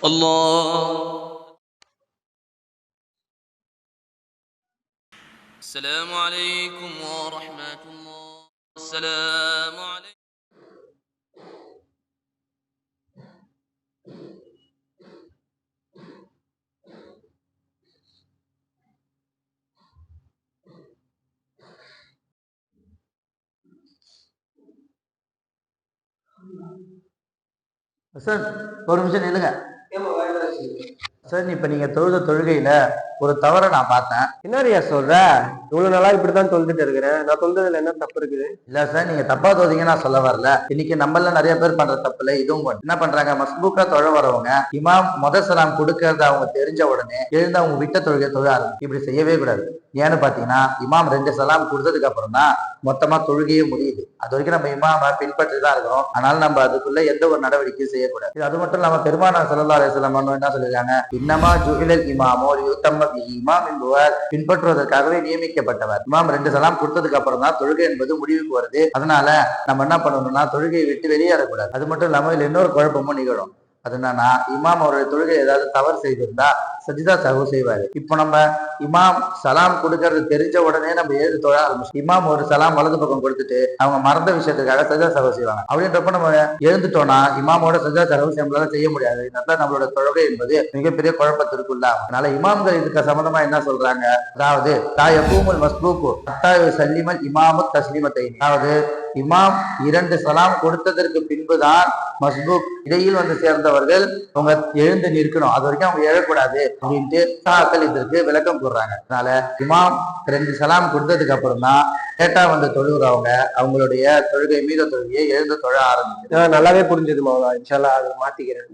الله. السلام عليكم ورحمة الله. السلام عليكم. Sir ஒரு நிமிஷம் நில்லுங்க சார். இப்ப நீங்க தொழுத தொழுகையில ஒரு தவறை நான் பார்த்தேன். என்னடியா சொல்ற? இவ்வளவு நாளா இப்படிதான் தொழுதுட்டு இருக்கிறேன். நான் தொழுதுல என்ன தப்பு இருக்குது? இல்ல சார், நீங்க தப்பா தோதீங்க நான் சொல்ல வரல. இன்னைக்கு நம்மள நிறைய பேர் பண்ற தப்புல இதுவும் என்ன பண்றாங்க, மஸ்பூக்கா தொழ வரவங்க இமாம் சலாம் கொடுக்கறத அவங்க தெரிஞ்ச உடனே எழுந்து அவங்க விட்ட தொழுகை தொழ ஆரம்பிச்சு. இப்படி செய்யவே கூடாது. ஏன்னு பாத்தீங்கன்னா இமாம் 2 சலாம் கொடுத்ததுக்கு அப்புறம் தான் மொத்தமா தொழுகையே முடியுது. அது வரைக்கும் நம்ம இமாம பின்பற்றி தான் இருக்கிறோம். அதனால நம்ம அதுக்குள்ள எந்த ஒரு நடவடிக்கையும் செய்யக்கூடாது. அது மட்டும் இல்லாம பெருமானார் ஸல்லல்லாஹு அலைஹி வஸல்லம் என்ன சொல்லிருக்காங்க, இன்னமா ஜுஇலல் இமாமு லியுத்தம்ம பிஹி. இமாம் என்பவர் பின்பற்றுவதற்காகவே நியமிக்கப்பட்டவர். இமாம் 2 சலாம் கொடுத்ததுக்கு அப்புறம் தான் தொழுகை என்பது முடிவுக்கு வருது. அதனால நம்ம என்ன பண்ணணும்னா தொழுகையை விட்டு வெளியேறக்கூடாது. அது மட்டும் இல்லாம இதுல இன்னொரு குழப்பமும் நிகழும். அது என்னன்னா, இமாம் அவருடைய தொழுகை ஏதாவது தவறு செய்திருந்தா சஜிதா சஹு செய்வாரு. இப்போ நம்ம இமாம் சலாம் கொடுக்கறது தெரிஞ்ச உடனே நம்ம எழுந்து தொழ ஆரம்பிச்சோம். இமாம் ஒரு சலாம் வலது பக்கம் கொடுத்துட்டு அவங்க மறந்த விஷயத்துக்காக சஜிதா சஹு செய்வாங்க. அப்படின்றப்ப நம்ம எழுந்துட்டோம்னா இமாமோட சஜிதா சஹு நம்மளால செய்ய முடியாது. இதனால நம்மளோட தொழுகை என்பது மிகப்பெரிய குழப்பத்திற்குள்ள. அதனால இமாம்கள் இதுக்கு சம்பந்தமா என்ன சொல்றாங்க, அதாவது தாயகூமுல் மஸ்பூக்கு அத்தாயு சல்லிமல் இமாமு தஸ்லிமத்தை, அதாவது இமாம் 2 சலாம் கொடுத்ததற்கு பின்புதான் மஸ்பூக் இடையில் வந்து சேர்ந்தவர்கள் அவங்க எழுந்து நிற்கணும். அது வரைக்கும் அவங்க எழக்கூடாது அப்படின்ட்டு சாக்கள் இதற்கு விளக்கம் போடுறாங்க. அதனால இமாம் 2 சலாம் கொடுத்ததுக்கு அப்புறம் தான் லேட்டா வந்து தொழுகிறவங்க அவங்களுடைய தொழுகை மீத தொழுகையை எழுந்து தொழ ஆரம்பிச்சு. நல்லாவே புரிஞ்சது மௌலா. இன்ஷா அல்லாஹ் அதை மாத்திக்கிறேன்.